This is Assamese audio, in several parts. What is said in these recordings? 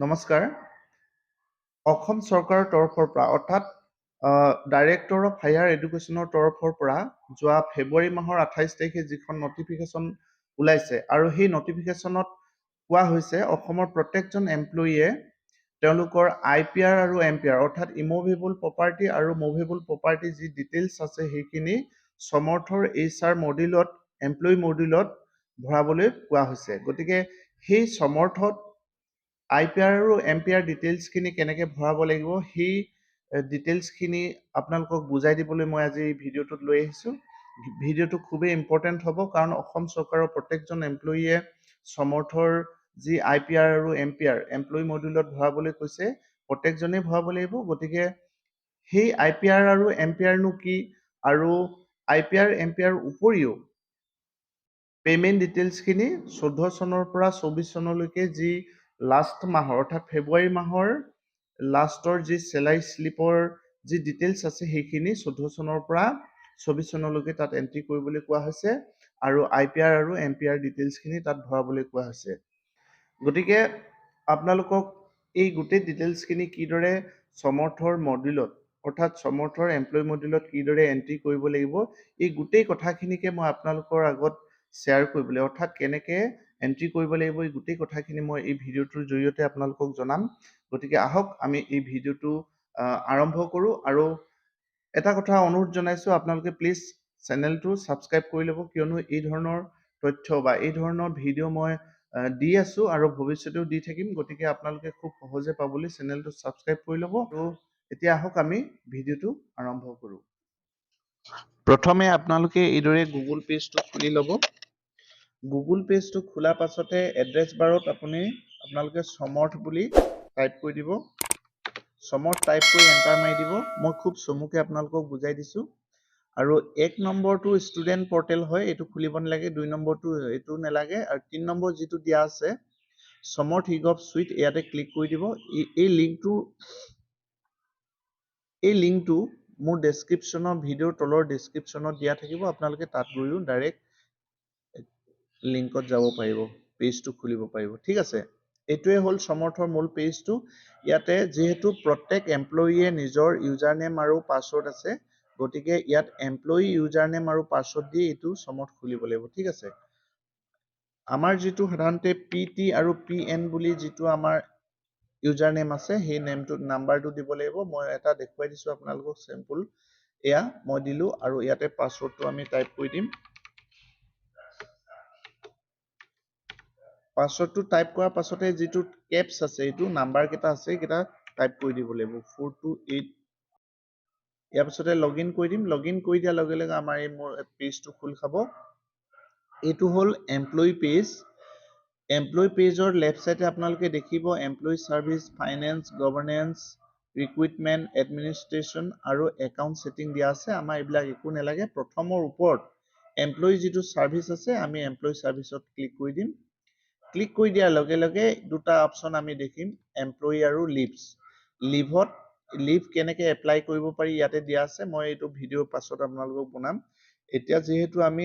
নমস্কাৰ। অসম চৰকাৰৰ তৰফৰ পৰা অৰ্থাৎ ডাইৰেক্টৰ অফ হায়াৰ এডুকেশ্যনৰ তৰফৰ পৰা যোৱা ফেব্ৰুৱাৰী মাহৰ 28 তাৰিখে যিখন নটিফিকেশ্যন ওলাইছে আৰু সেই নটিফিকেশ্যনত কোৱা হৈছে অসমৰ প্ৰত্যেকজন এমপ্লয়ীয়ে তেওঁলোকৰ IPR আৰু MPR অৰ্থাৎ ইমুভেবল প্ৰপাৰ্টি আৰু মুভেবল প্ৰপাৰ্টি যি ডিটেইলছ আছে সেইখিনি সমৰ্থৰ HR মডিউলত এমপ্লয়ী মডিউলত ভৰাবলৈ কোৱা হৈছে। গতিকে সেই সমৰ্থত IPR আৰু MPR ডিটেইলছখিনি কেনেকৈ ভৰাব লাগিব সেই ডিটেইলছখিনি আপোনালোকক বুজাই দিবলৈ মই আজি এই ভিডিঅ'টোত লৈ আহিছোঁ। ভিডিঅ'টো খুবেই ইম্পৰ্টেণ্ট হ'ব কাৰণ অসম চৰকাৰৰ প্ৰত্যেকজন এমপ্লয়ীয়ে সমৰ্থৰ যি IPR আৰু MPR এমপ্লয়ী মডিউলত ভৰাবলৈ কৈছে প্ৰত্যেকজনেই ভৰাব লাগিব। গতিকে সেই IPR আৰু MPR নো কি আৰু IPR MPR উপৰিও পে'মেণ্ট ডিটেইলছখিনি 14 চনৰ পৰা 24 চনলৈকে যি লাষ্ট মাহৰ অৰ্থাৎ ফেব্ৰুৱাৰী মাহৰ লাষ্টৰ যি চেলাৰী শ্লিপৰ যি ডিটেইলছ আছে সেইখিনি 14 চনৰ পৰা 24 চনলৈকে তাত এণ্ট্ৰি কৰিবলৈ কোৱা হৈছে আৰু IPR আৰু MPR ডিটেইলছখিনি তাত ভৰাবলৈ কোৱা হৈছে। গতিকে আপোনালোকক এই গোটেই ডিটেইলছখিনি কিদৰে সমৰ্থৰ মডিউলত অৰ্থাৎ সমৰ্থৰ এমপ্লয়ী মডিউলত কিদৰে এণ্ট্ৰি কৰিব লাগিব এই গোটেই কথাখিনিকে মই আপোনালোকৰ আগত শ্বেয়াৰ কৰিবলৈ অৰ্থাৎ কেনেকৈ এণ্ট্ৰি কৰিব লাগিব এই গোটেই কথাখিনি মই এই ভিডিঅ'টোৰ জৰিয়তে আপোনালোকক জনাম। গতিকে আহক আমি এই ভিডিঅ'টো আৰম্ভ কৰোঁ আৰু এটা কথা অনুৰোধ জনাইছোঁ আপোনালোকে প্লিজ চেনেলটো ছাবস্ক্ৰাইব কৰি ল'ব কিয়নো এই ধৰণৰ তথ্য বা এই ধৰণৰ ভিডিঅ' মই দি আছোঁ আৰু ভৱিষ্যতেও দি থাকিম। গতিকে আপোনালোকে খুব সহজে পাবলৈ চেনেলটো ছাবস্ক্ৰাইব কৰি ল'ব আৰু এতিয়া আহক আমি ভিডিঅ'টো আৰম্ভ কৰোঁ। প্ৰথমে আপোনালোকে এইদৰে গুগল পেজটো খুলি ল'ব। গুগল পেজটো খোলাৰ পাছতে এড্ৰেছ বাৰত আপোনালোকে সমৰ্থ বুলি টাইপ কৰি দিব। সমৰ্থ টাইপ কৰি এণ্টাৰ মাৰি দিব। মই খুব চমুকৈ আপোনালোকক বুজাই দিছোঁ। আৰু 1 নম্বৰটো ষ্টুডেণ্ট পৰ্টেল হয়, এইটো খুলিব নালাগে। 2 নম্বৰটো এইটো নালাগে আৰু 3 নম্বৰ যিটো দিয়া আছে সমৰ্থ ইগভ সুইট ইয়াতে ক্লিক কৰি দিব। এই লিংকটো মোৰ ডেছক্ৰিপশ্যনৰ ভিডিঅ'ৰ তলৰ ডেছক্ৰিপশ্যনত দিয়া থাকিব। আপোনালোকে তাত গৈও ডাইৰেক্ট লিংকত যাব পাৰিব, পেজটো খুলিব পাৰিব। ঠিক আছে, এইটোৱে হ'ল সমৰ্থৰ মূল পেজটো। ইয়াতে যিহেতু প্ৰত্যেক এমপ্লয়ীয়ে নিজৰ ইউজাৰ নেম আৰু পাছৱৰ্ড আছে গতিকে ইয়াত এমপ্লয়ী ইউজাৰ নেম আৰু পাছৱৰ্ড দি এইটো সমৰ্থ খুলিব লাগিব। ঠিক আছে, আমাৰ যিটো সাধাৰণতে PT আৰু PN বুলি যিটো আমাৰ ইউজাৰ নেম আছে সেই নাম্বাৰটো দিব লাগিব। মই এটা দেখুৱাই দিছোঁ আপোনালোকক চেম্পুল। এয়া মই দিলোঁ আৰু ইয়াতে পাছৱৰ্ডটো আমি টাইপ কৰি দিম। পাছৱৰ্ডটো টাইপ কৰাৰ পাছতে যিটো কেপছ আছে এইটো নাম্বাৰ কেইটা আছে সেইকেইটা টাইপ কৰি দিব লাগিব 428। ইয়াৰ পাছতে লগ ইন কৰি দিম। লগ ইন কৰি দিয়াৰ লগে লগে আমাৰ এই মোৰ পেজটো খোল খাব। এইটো হ'ল এমপ্লয়ী পেজ। এমপ্লয়ী পেজৰ লেফ্ট চাইডে আপোনালোকে দেখিব employee service, finance, governance, recruitment, administration আৰু একাউণ্ট ছেটিং দিয়া আছে। আমাৰ এইবিলাক একো নালাগে। প্ৰথমৰ ওপৰত এমপ্লয়ী যিটো ছাৰ্ভিচ আছে আমি এমপ্লয়ী ছাৰ্ভিচত ক্লিক কৰি দিম। ক্লিক কৰি দিয়াৰ লগে লগে দুটা অপশ্যন আমি দেখিম, এমপ্লয়ী আৰু লিভত লিভ কেনেকৈ এপ্লাই কৰিব পাৰি ইয়াতে দিয়া আছে। মই এইটো ভিডিঅ'ৰ পাছত আপোনালোকক বনাম। এতিয়া যিহেতু আমি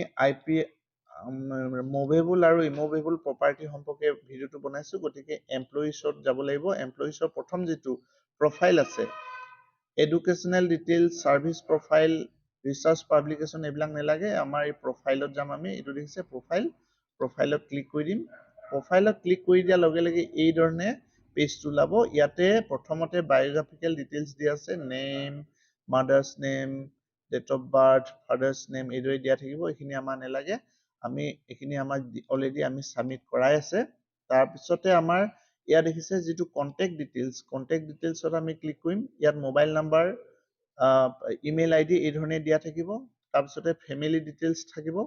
মুভেবল আৰু ইমুভেবল প্ৰপাৰ্টি সম্পৰ্কে ভিডিঅ'টো বনাইছোঁ গতিকে এমপ্লয়ীছত যাব লাগিব। এমপ্লয়ীছৰ প্ৰথম যিটো প্ৰফাইল আছে educational details, service profile, research publication এইবিলাক নালাগে। আমাৰ এই প্ৰফাইলত যাম আমি। এইটো দেখিছে প্ৰফাইল, প্ৰফাইলত ক্লিক কৰি দিম। প্ৰফাইলত ক্লিক কৰি দিয়াৰ লগে লগে এই ধৰণে পেজটো ওলাব। ইয়াতে প্ৰথমতে বায়োগ্ৰাফিকেল ডিটেইলছ দিয়া আছে, name, mother's name, date of birth, father's name এইদৰে দিয়া থাকিব। এইখিনি আমাৰ নালাগে, এইখিনি আমাক অলৰেডি আমি ছাবমিট কৰাই আছে। তাৰপিছতে আমাৰ ইয়াত দেখিছে যিটো কণ্টেক্ট ডিটেইলছত আমি ক্লিক কৰিম। ইয়াত মোবাইল নাম্বাৰ, ইমেইল ID এই ধৰণে দিয়া থাকিব। তাৰপিছতে ফেমিলি ডিটেইলছ থাকিব।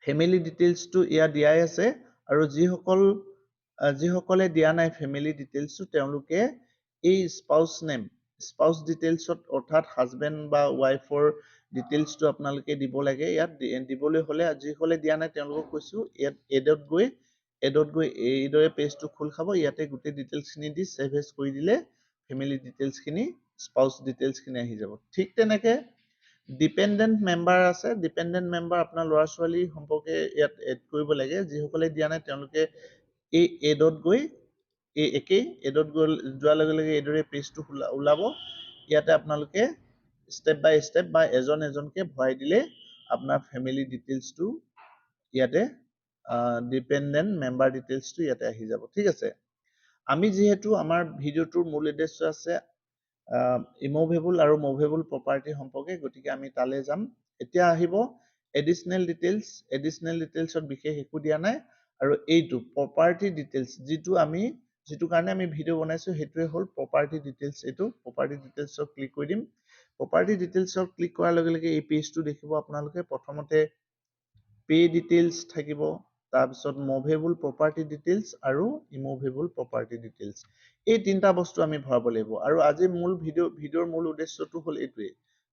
ফেমিলি ডিটেইলছটো ইয়াত দিয়াই আছে আৰু যিসকলে দিয়া নাই ফেমিলি ডিটেইলছটো তেওঁলোকে এই স্পাউছ ডিটেইলছত অৰ্থাৎ হাজবেণ্ড বা ৱাইফৰ ডিটেইলছটো আপোনালোকে দিব লাগে। ইয়াত দিবলৈ হ'লে যিসকলে দিয়া নাই তেওঁলোকক কৈছোঁ ইয়াত এডত গৈ এইদৰে পেজটো খোল খাব। ইয়াতে গোটেই ডিটেইলছখিনি দি ছেভ এজ কৰি দিলে ফেমিলি ডিটেইলছখিনি, স্পাউছ ডিটেইলছখিনি আহি যাব। ঠিক তেনেকৈ ডিপেণ্ডেণ্ট মেম্বাৰ আছে। ডিপেণ্ডেণ্ট মেম্বাৰ আপোনাৰ ল'ৰা ছোৱালী সম্পৰ্কে ইয়াত এড কৰিব লাগে। যিসকলে দিয়া নাই তেওঁলোকে এই এডত গৈ একেই এডত যোৱাৰ লগে লগে এইদৰে পেজটো ওলাব ইয়াতে আপোনালোকে ষ্টেপ বাই ষ্টেপ বা এজন এজনকে ভৰাই দিলে আপোনাৰ ফেমিলি ডিটেইলছটো ইয়াতে ডিপেন্ডেন্ট মেম্বাৰ ডিটেইলছটো ইয়াতে আহি যাব ঠিক আছে আমি যিহেতু আমাৰ ভিডিঅ'টোৰ মূল উদ্দেশ্য আছে ইমুভেবল আৰু মুভেবল প্ৰপাৰ্টি সম্পৰ্কে গতিকে আমি তালৈ যাম এতিয়া আহিব এডিশনেল ডিটেইলছত বিশেষ একো দিয়া নাই আৰু এইটো প্ৰপাৰ্টি ডিটেইলছ যিটো কাৰণে আমি ভিডিঅ' বনাইছো সেইটোৱে হ'ল প্ৰপাৰ্টি ডিটেইলছ এইটো প্ৰপাৰ্টি ডিটেইলছত ক্লিক কৰি দিম প্ৰপাৰ্টি ডিটেইলছত ক্লিক কৰাৰ লগে লগে এই পেজটো দেখিব আপোনালোকে প্ৰথমতে পে ডিটেইলছ থাকিব তাৰপিছত মুভেবল প্ৰপাৰ্টি ডিটেইলছ আৰু ইমুভেবল প্ৰপাৰ্টি ডিটেইলছ এই তিনিটা বস্তু আমি ভৰাব লাগিব আৰু আজি মূল ভিডিঅ'ৰ মূল উদ্দেশ্যটো হ'ল এইটোৱে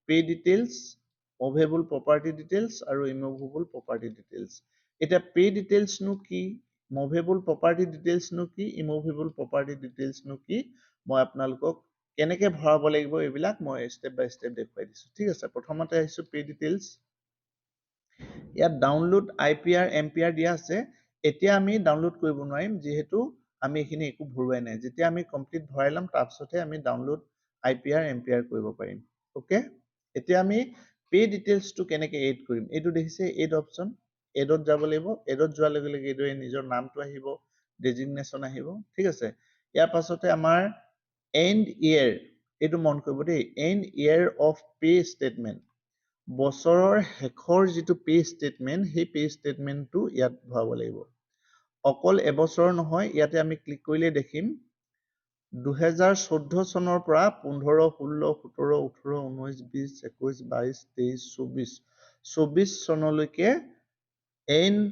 pay details movable property details আৰু ইমুভেবল প্ৰপাৰ্টি ডিটেইলছ এটা পে ডিটেইলছনো কি মুভেবল প্ৰপাৰ্টি ডিটেইলছনো কি ইমুভেবল প্ৰপাৰ্টি ডিটেইলছনো কি মই আপোনালোকক কেনেকৈ ভৰাব লাগিব এইবিলাক মই ষ্টেপ বাই ষ্টেপ দেখুৱাই দিছোঁ ঠিক আছে প্ৰথমতে আহিছোঁ পে ডিটেইলছ ইয়াত ডাউনলোড IPR MPR দিয়া আছে এতিয়া আমি ডাউনলোড কৰিব নোৱাৰিম যিহেতু আমি এখিনি একো ভৰোৱাই নাই যেতিয়া আমি কমপ্লিট ভৰাই লম তাৰপিছতহে আমি ডাউনলোড IPR MPR কৰিব পাৰিম ওকে এতিয়া আমি পে ডিটেইলছটো কেনেকৈ এড কৰিম এইটো দেখিছে এড অপচন এডত যাব লাগিব এডত যোৱাৰ লগে লগে এইদৰে নিজৰ নামটো আহিব ডেজিগনেশ্যন আহিব ঠিক আছে ইয়াৰ পাছতে আমাৰ এণ্ড ইয়েৰ এইটো মন কৰিব দেই and year of pay statement বছৰৰ শেষৰ যিটো পে ষ্টেটমেণ্ট সেই পে ষ্টেটমেণ্টটো ইয়াত ভৰাব লাগিব অকল এবছৰ নহয় ইয়াতে আমি ক্লিক কৰিলে দেখিম 2014 চনৰ পৰা 15 16 17 18 19 20 21 22 23 24 চনলৈকে and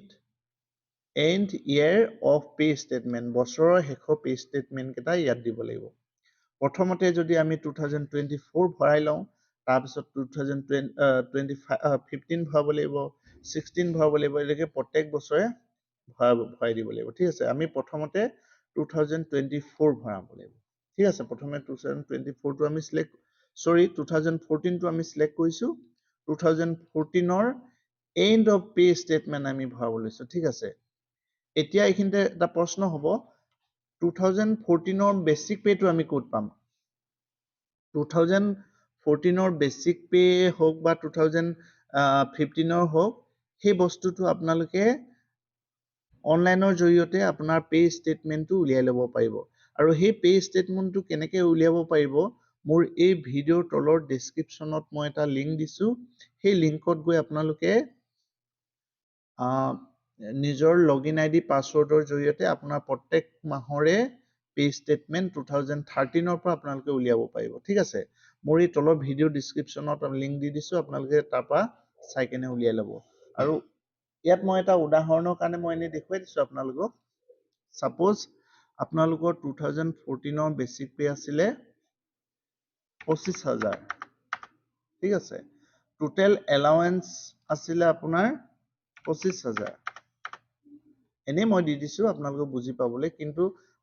year of pay statement বছৰৰ শেষৰ পে ষ্টেটমেণ্ট কেইটা ইয়াত দিব লাগিব প্ৰথমতে যদি আমি 2024 ভৰাই লওঁ তাৰপিছত 2015 ভৰাব লাগিব 16 ভৰাব লাগিব এনেকৈ প্ৰত্যেক বছৰে ভৰাই দিব লাগিব ঠিক আছে আমি প্ৰথমতে 2024 ভৰাব লাগিব ঠিক আছে প্ৰথমে 2024 টো আমি 2014 টো আমি সিলেক্ট কৰিছো 2014 এণ্ড অফ পে ষ্টেটমেণ্ট আমি ভৰাব লৈছো ঠিক আছে এতিয়া এইখিনিতে এটা প্ৰশ্ন হ'ব 2014 বেচিক পেটো আমি ক'ত পাম 2014 বেচিক পে হোক বা 2015 হোক সেই বস্তুটো আপোনালোকে অনলাইনৰ জৰিয়তে আপোনাৰ পে ষ্টেটমেণ্টটো উলিয়াই ল'ব পাৰিব আৰু সেই পে ষ্টেটমেণ্টটো কেনেকৈ উলিয়াব পাৰিব মোৰ এই ভিডিঅ'ৰ তলৰ ডেছক্ৰিপশ্যনত মই এটা লিংক দিছোঁ সেই লিংকত গৈ আপোনালোকে নিজৰ লগইন ID পাছৱৰ্ডৰ জৰিয়তে আপোনাৰ প্ৰত্যেক মাহৰে পে ষ্টেটমেণ্ট 2013 পৰা আপোনালোকে উলিয়াব পাৰিব ঠিক আছে মোৰ এই তলৰ ভিডিঅ' ডেছক্ৰিপশ্যনত লিংক দি দিছোঁ আপোনালোকে তাৰ পৰা চাই কেনে উলিয়াই ল'ব আৰু ইয়াত মই এটা উদাহৰণৰ কাৰণে মই এনে দেখুৱাই দিছোঁ আপোনালোকক সাপোজ আপোনালোকৰ 2014 বেচিক পে আছিলে 25,000 ঠিক আছে টোটেল এলাউৱেন্স আছিলে আপোনাৰ 25,000 এনে মই দি দিছোঁ আপোনালোকে বুজি পাবলৈ কিন্তু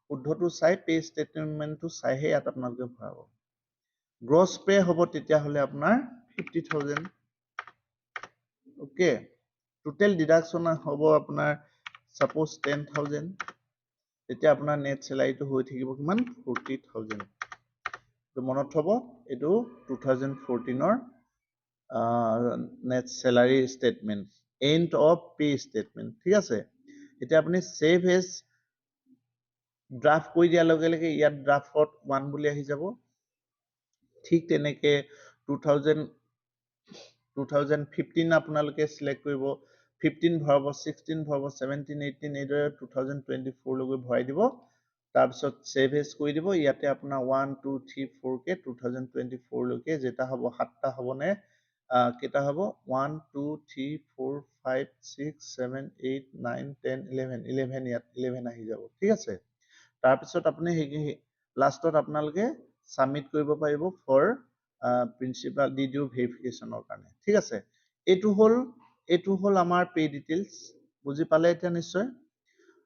শুদ্ধটো চাই পে ষ্টেটমেণ্টটো চাইহে ইয়াত আপোনালোকে ভৰাব গ্ৰছ পে হ'ব তেতিয়াহ'লে আপোনাৰ 50,000 ওকে টোটেল ডিডাকশ্যন হ'ব আপোনাৰ সাপোজ 10,000 তেতিয়া আপোনাৰ নেট চেলাৰীটো হৈ থাকিব কিমান 40,000 তো মনত থব এইটো 2014 net salary statement and of pay statement ঠিক আছে এতিয়া আপুনি সেভ এজ ড্ৰাফট কৰি দিয়াৰ লগে লগে ইয়াত ড্ৰাফটত 1 বুলি আহি যাব ঠিক তেনেকৈ 2015 আপোনালোকে সিলেক্ট কৰিব 15 ভৰাব 16 ভৰাব 17 18 এইদৰে 2024 লৈকে ভৰাই দিব তাৰপিছত সেভ এজ কৰি দিব ইয়াতে আপোনাৰ 1 2 3 4 কে 2024 লৈকে যেটা হ'ব 7টা হ'বনে কেইটা হ'ব 1 2 3 4 5 6 7 8 9 10 11 11 ইয়াত 11 আহি যাব ঠিক আছে তাৰপিছত আপুনি লাষ্টত আপোনালোকে সাবমিট কৰিব পাৰিব ফৰ প্ৰিন্সিপাল ডিডিও ভেৰিফিকেশ্যনৰ কাৰণে ঠিক আছে এইটো হ'ল আমাৰ পে ডিটেইলছ বুজি পালে এতিয়া নিশ্চয়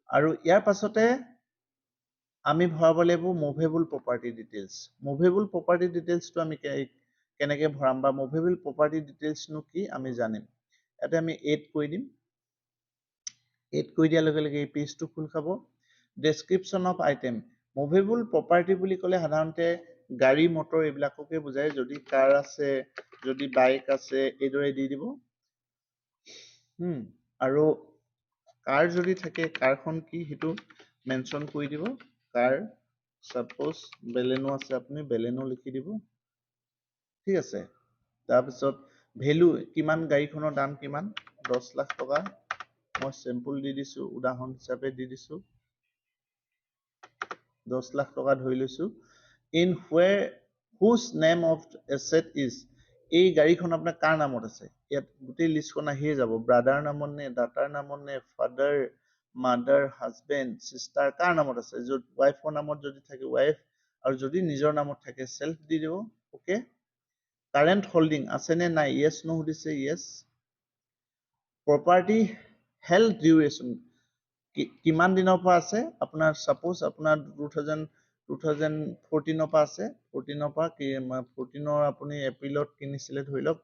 আৰু ইয়াৰ পাছতে আমি ভৰাব লাগিব movable property details movable property ডিটেইলছটো আমি কেনেকৈ ভৰাম বা মুভেবল প্ৰপাৰ্টি ডিটেইলছনো কি আমি জানিম ইয়াতে আমি এড কৰি দিম এড কৰি দিয়াৰ লগে লগে এই পেজটো খোল খাব description of item movable property বুলি ক'লে সাধাৰণতে গাড়ী মটৰ এইবিলাককে বুজায় যদি কাৰ আছে যদি বাইক আছে এইদৰে দি দিব আৰু কাৰ যদি থাকে কাৰখন কি সেইটো মেনশ্যন কৰি দিব কাৰ সাপোজ বেলেনো আছে আপুনি বেলেনো লিখি দিব ঠিক আছে তাৰপিছত ভেলু কিমান গাড়ীখনৰ দাম কিমান 10 লাখ টকা মই চেম্পল দি দিছো উদাহৰণ হিচাপে দি দিছো 10 লাখ টকা ধৰি লৈছো in where whose name of asset is এই গাড়ীখন আপোনাৰ কাৰ নামত আছে ইয়াত গোটেই লিষ্টখন আহিয়ে যাব ব্ৰাদাৰ নামত নে দাটাৰ নামত নে ফাদাৰ মাদাৰ হাজবেণ্ড সিষ্টাৰ কাৰ নামত আছে য'ত ৱাইফৰ নামত যদি থাকে ৱাইফ আৰু যদি নিজৰ নামত থাকে সেলফ দি দিব ওকে কাৰেণ্ট হোল্ডিং আছে নে নাই ইয়েছ নো সুধিছে ইয়েছ প্ৰপাৰ্টি হেল্থ ডিউৰেশ্যন কিমান দিনৰ পৰা আছে আপোনাৰ সাপোজ আপোনাৰ 2014 পৰা আছে 14 পৰা 14 আপুনি এপ্ৰিলত কিনিছিলে ধৰি লওক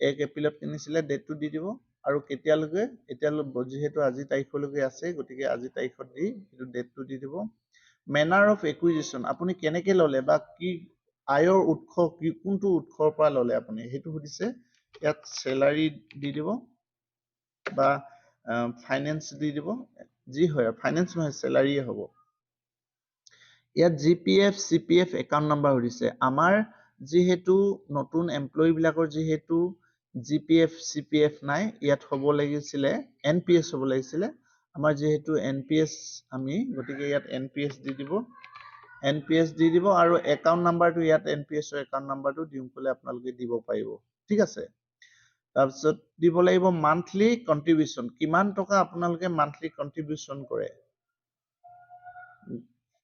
1 এপ্ৰিলত কিনিছিলে ডেটটো দি দিব আৰু কেতিয়ালৈকে এতিয়ালৈকে যিহেতু আজি তাৰিখলৈকে আছে গতিকে আজি তাৰিখত দি এইটো ডেটটো দি দিব মেনাৰ অফ একুইজিশ্যন আপুনি কেনেকে ললে বা কি আয়ৰ উৎস কি কোনটো উৎসৰ পৰা ললে আপুনি সেইটো সুধিছে ইয়াত চেলাৰী দি দিব বা ফাইনেন্স দি দিব যি হয় ফাইনেন্স নহয় চেলাৰিয়ে হ'ব ইয়াত জিপিএফ চিপিএফ একাউণ্ট নাম্বাৰ সুধিছে আমাৰ যিহেতু নতুন এমপ্লয়ী বিলাকৰ যিহেতু জিপিএফ চিপিএফ নাই ইয়াত হ'ব লাগিছিলে এনপিএছ হ'ব লাগিছিলে আমাৰ যিহেতু এনপিএছ আমি গতিকে ইয়াত এনপিএছ দি দিব এনপিএছ দি দিব আৰু একাউণ্ট নাম্বাৰটো ইয়াত এনপিএছৰ একাউণ্ট নাম্বাৰটো দিম ক'লে আপোনালোকে দিব পাৰিব ঠিক আছে তাৰপিছত দিব লাগিব মান্থলি কন্ট্ৰিবিউচন কিমান টকা আপোনালোকে মান্থলি কন্ট্ৰিবিউচন কৰে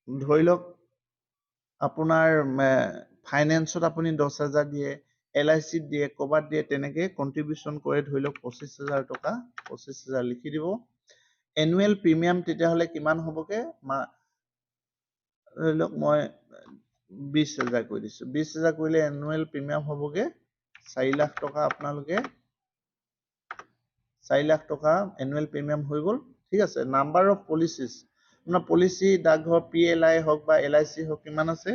ধৰি লওক আপোনাৰ ফাইনেন্সত আপুনি 10,000 দিয়ে এলআইচিত দিয়ে ক'বাত দিয়ে তেনেকে কন্ট্ৰিবিউচন কৰে ধৰি লওক 25,000 টকা 25,000 লিখি দিব এনুৱেল প্ৰিমিয়াম তেতিয়াহ'লে কিমান হ'বগে ধৰি লওক মই 20,000 কৰি দিছো 20,000 কৰিলে এনুৱেল প্ৰিমিয়াম হ'বগে 4 লাখ টকা আপোনালোকে 4 লাখ টকা এনুৱেল প্ৰিমিয়াম হৈ গ'ল ঠিক আছে নাম্বাৰ অফ পলিচিছ আপোনাৰ পলিচি ডাকঘৰ পিএলআই হওক বা এলআইচি হওক কিমান আছে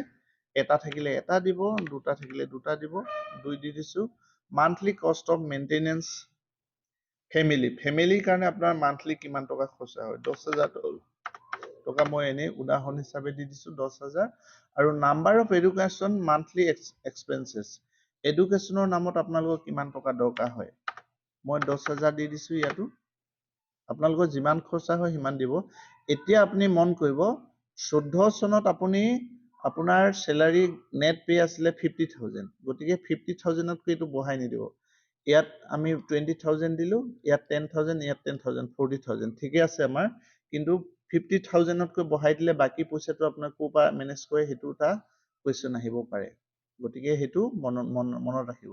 এটা থাকিলে এটা দিব দুটা থাকিলে দুটা দিব দুই দি দিছো মান্থলি কষ্ট অফ মেইনটেনেন্স ফেমিলিৰ কাৰণে আপোনাৰ মান্থলি কিমান টকা খৰচা হয় 10,000 টকা মই এনেই উদাহৰণ হিচাপে দি দিছো 10,000 আৰু নাম্বাৰ অফ এডুকেশ্যন মান্থলি এক্সপেন্সেছ এডুকেশ্যনৰ নামত আপোনালোকৰ কিমান টকা দৰকাৰ হয় মই 10,000 দি দিছো ইয়াতো আপোনালোকৰ যিমান খৰচা হয় সিমান দিব এতিয়া আপুনি মন কৰিব 14 চনত আপুনি আপোনাৰ স্যালাৰি নেট পে আছিলে 50,000 গতিকে 50,000তকৈ এইটো বঢ়াই নিদিব ইয়াত আমি 20,000 দিলো ইয়াত 10,000 ইয়াত 10,000 40,000 ঠিকে আছে আমাৰ কিন্তু 50,000তকৈ বঢ়াই দিলে বাকি পইচাটো আপোনাৰ কোৰ পৰা মেনেজ কৰে সেইটো এটা কোৱেশ্চন আহিব পাৰে গতিকে সেইটো মনত ৰাখিব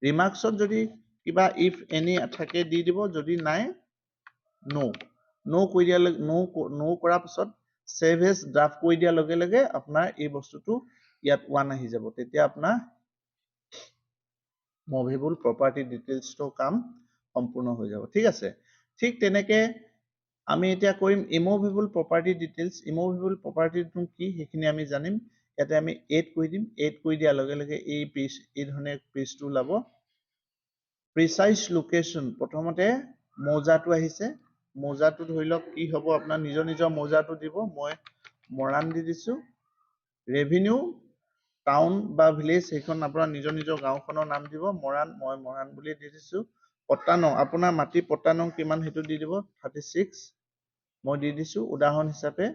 ৰিমাৰ্কছত যদি কিবা ইফ এনি থাকে দি দিব যদি নাই নো কৈ দিয়ালে নো কৰাৰ পিছত সেভ এজ ড্ৰাফট কৰি দিয়াৰ লগে লগে আপোনাৰ এই বস্তুটো ইয়াত 1 আহি যাব তেতিয়া আপোনাৰ মুভেবল প্ৰপাৰ্টি ডিটেইলছটো কাম সম্পূৰ্ণ হৈ যাব ঠিক আছে ঠিক তেনেকে আমি এতিয়া কৰিম ইমুভেবল প্ৰপাৰ্টি ডিটেইলছ ইমুভেবল প্ৰপাৰ্টিটো কি সেইখিনি আমি জানিম ইয়াতে আমি 8 কৰি দিম 8 কৰি দিয়াৰ লগে লগে এই পেজ এই ধৰণে পেজটো ওলাব প্ৰিসাইজ লোকেশ্যন প্ৰথমতে মৌজাটো আহিছে মৌজাটো ধৰি লওক কি হ'ব আপোনাৰ নিজৰ মৌজাটো দিব মই মৰাণ দি দিছো ৰেভিনিউ টাউন বা ভিলেজ সেইখন আপোনাৰ নিজৰ গাঁওখনৰ নাম দিব মৰাণ মই মৰাণ বুলি দি দিছো পট্টানং আপোনাৰ মাটি পট্টানং কিমান সেইটো দি দিব 36 মই দি দিছো উদাহৰণ হিচাপে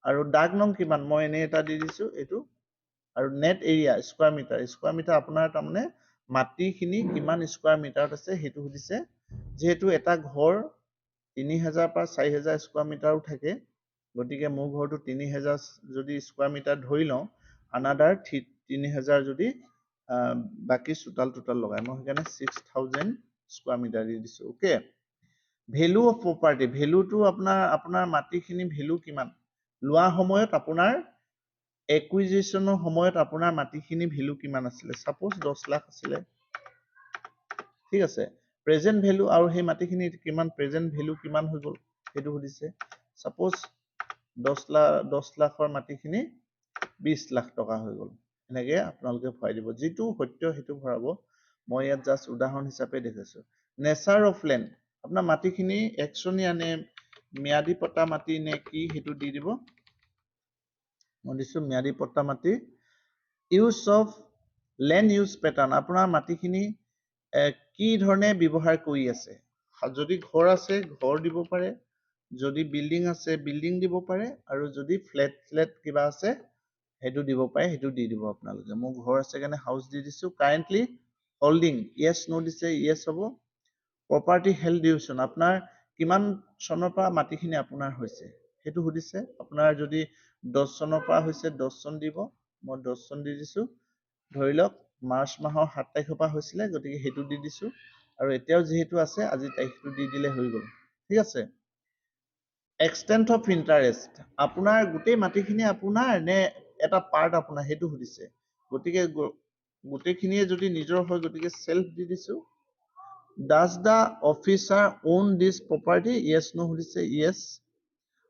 আৰু দাগ নং কিমান মই এনে এটা দি দিছো এইটো আৰু নেট এৰিয়া স্কয়াৰ মিটাৰ আপোনাৰ তাৰমানে মাটিখিনি কিমান স্কয়াৰ মিটাৰত আছে সেইটো সুধিছে যেহেতু এটা ঘৰ 3,000 পৰা 4,000 স্কয়াৰ মিটাৰো থাকে গতিকে মোৰ ঘৰটো 3,000 যদি স্কয়াৰ মিটাৰ ধৰি লওঁ আনাদাৰ 3,000 যদি বাকি টোটাল লগাই মই সেইকাৰণে 6,000 স্কয়াৰ মিটাৰ দি দিছো ওকে ভ্যালু অফ প্ৰপাৰ্টি ভ্যালুটো আপোনাৰ মাটিখিনি ভ্যালু কিমান লোৱা সময়ত আপোনাৰ একুইজিশনৰ সময়ত আপোনাৰ মাটিখিনি ভ্যালু কিমান আছিলে সাপোজ 10 লাখ আছিলে ঠিক আছে প্ৰেজেন্ট ভ্যালু আৰু সেই মাটিখিনি কিমান প্ৰেজেন্ট ভ্যালু কিমান হৈ গ'ল সেইটো সুধিছে সাপোজ 10 লাখৰ মাটিখিনি 20 লাখ টকা হৈ গ'ল। এনেকৈ আপোনালোকে ভৰাই দিব। যিটো সত্য সেইটো ভৰাব। মই ইয়াত জাষ্ট উদাহৰণ হিচাপে দেখাইছো। নেচাৰ অফ লেণ্ড, আপোনাৰ মাটিখিনি একচনীয়া নে ম্যাদী পট্টা মাটি নে কি সেইটো দি দিব। মই দিছো ম্যাদী পট্টা মাটি। Use of land use pattern, আপোনাৰ মাটিখিনি কি ধৰণে ব্যৱহাৰ কৰি আছে। যদি ঘৰ আছে ঘৰ দিব পাৰে, যদি বিল্ডিং আছে বিল্ডিং দিব পাৰে, আৰু যদি ফ্লেট কিবা আছে সেইটো দিব পাৰে, সেইটো দি দিব আপোনালোকে। মোৰ ঘৰ আছে কাৰণে হাউচ দি দিছো। কাৰেণ্টলি হোল্ডিং ইয়েছ নো দিছে, ইয়েছ হ'ব। প্ৰপাৰ্টি হেল্ড ডিউৰেশ্যন, আপোনাৰ কিমান চনৰ পৰা মাটিখিনি আপোনাৰ হৈছে সেইটো সুধিছে। আপোনাৰ যদি 10 চনৰ পৰা হৈছে 10 চন দিব। মই 10 চন দি দিছো। ধৰি লওক মাৰ্চ মাহৰ 7 তাৰিখৰ পৰা হৈছিলে, গতিকে সেইটো দি দিছো। আৰু এতিয়াও যিহেতু আছে আজি তাৰিখটো দি দিলে হৈ গ'ল। ঠিক আছে। এক্সটেন্ট অফ ইণ্টাৰেষ্ট, আপোনাৰ গোটেই মাটিখিনি আপোনাৰ নে এটা পাৰ্ট আপোনাৰ সেইটো সুধিছে। গতিকে গোটেইখিনিয়ে যদি নিজৰ হয় গতিকে সেলফ দি দিছো। Does the officer own this property? Yes no সুধিছে, yes।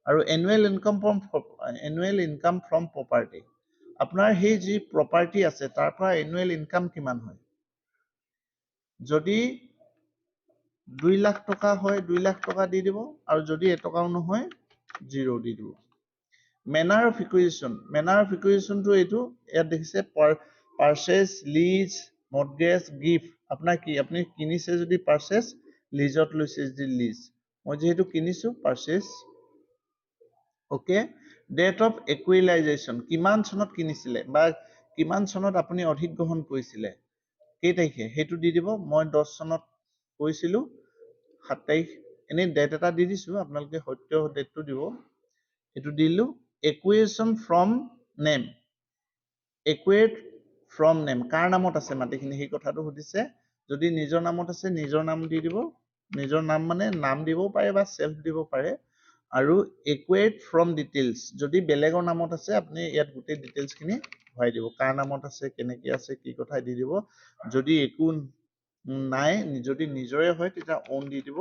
আৰু annual income from property, আপোনাৰ সেই যি প্ৰপাৰ্টি আছে তাৰ পৰা এনুৱেল ইনকাম কিমান হয়। যদি 2 লাখ টকা হয় 2 লাখ টকা দি দিব, আৰু যদি এটকাও নহয় 0 দি দিব। মেনাৰ অফ ইকুইজিশ্যন, মেনাৰ অফ ইকুইজিশ্যনটো এইটো ইয়াত দেখিছে পাৰচেজ, লিজ, মৰ্টগেজ, গিফ্ট। আপোনাৰ কি আপুনি কিনিছে যদি পাৰচেজ, লিজত লৈছে যদি লিজ। মই যিহেতু কিনিছো পাৰচেজ। ওকে। ডেট অফ একুইলাইজেশ্যন, কিমান চনত কিনিছিলে বা কিমান চনত আপুনি অধিগ্ৰহণ কৰিছিলে, কেই তাৰিখে সেইটো দি দিব। মই 10 চনত কৰিছিলো 7 তাৰিখ, এনেই ডেট এটা দি দিছো, আপোনালোকে সত্য ডেটটো দিব। সেইটো দিলো। একুইজিশ্যন ফ্ৰম নেম, একুৱেট ফ্ৰম নেম, কাৰ নামত আছে মাটিখিনি সেই কথাটো সুধিছে। যদি নিজৰ নামত আছে নিজৰ নাম দি দিব। নিজৰ নাম মানে নাম দিবও পাৰে বা সেলফ দিব পাৰে। আৰু একুৱেট ফ্ৰম ডিটেইলছ, যদি বেলেগৰ নামত আছে আপুনি ইয়াত গোটেই ডিটেইলছখিনি ভৰাই দিব। কাৰ নামত আছে, কেনেকৈ আছে, কি কথা দি দিব। যদি একো নাই, যদি নিজৰে হয় তেতিয়া ওন দি দিব।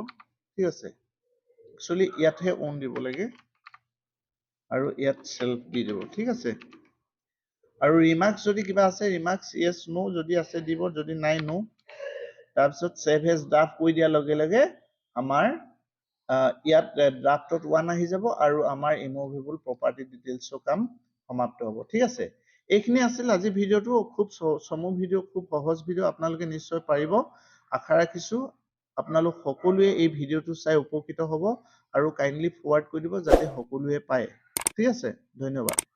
ঠিক আছে। একচুৱেলি ইয়াতহে ওন দিব লাগে আৰু ইয়াত সেলফ দি দিব। ঠিক আছে। আৰু ৰিমাৰ্কছ যদি কিবা আছে, ৰিমাৰ্কছ ইয়েছ নো যদি আছে দিব, যদি নাই নো। তাৰপিছত সেভ এজ ড্ৰাফ্ট কৰি দিয়াৰ লগে লগে আমাৰ ইয়াত ড্ৰাফ্টত 1 আহি যাব আৰু আমাৰ ইমুভেবল প্ৰপাৰ্টি ডিটেইলছৰ কাম সমাপ্ত হ'ব। ঠিক আছে। এইখিনি আছিল আজি ভিডিঅ'টো। খুব চমু ভিডিঅ', খুব সহজ ভিডিঅ', আপোনালোকে নিশ্চয় পাৰিব। আশা ৰাখিছো আপোনালোক সকলোৱে এই ভিডিঅ'টো চাই উপকৃত হ'ব, আৰু কাইণ্ডলি ফৰৱাৰ্ড কৰি দিব যাতে সকলোৱে পায়। ঠিক আছে। ধন্যবাদ।